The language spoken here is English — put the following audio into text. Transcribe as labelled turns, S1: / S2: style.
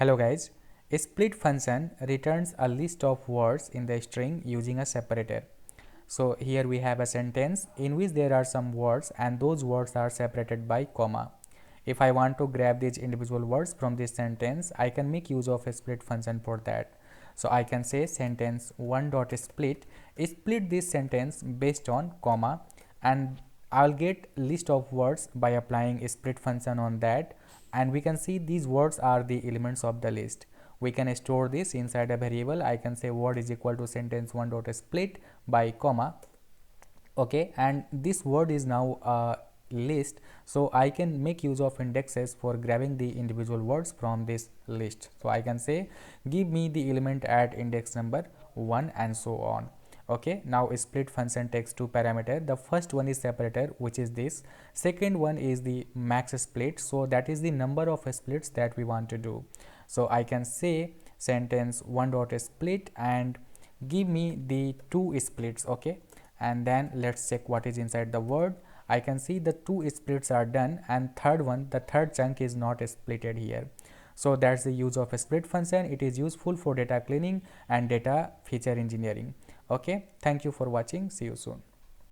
S1: Hello guys, a split function returns a list of words in the string using a separator. So here we have a sentence in which there are some words and those words are separated by comma. If I want to grab these individual words from this sentence, I can make use of a split function for that. So I can say sentence 1 dot split this sentence based on comma, and I'll get list of words by applying a split function on that, and we can see these words are the elements of the list. We can store this inside a variable. I can say word is equal to sentence 1 dot split by comma. Okay, and this word is now a list, so I can make use of indexes for grabbing the individual words from this list. So I can say give me the element at index number 1 and so on. Okay, now a split function takes two parameters. The first one is separator, which is this. Second one is the max split, so that is the number of splits that we want to do. So I can say sentence 1 dot split and give me the two splits. Okay, and then let's check what is inside the word. I can see the two splits are done, and the third chunk is not splitted here. So that's the use of a split function. It is useful for data cleaning and data feature engineering. Okay, thank you for watching. See you soon.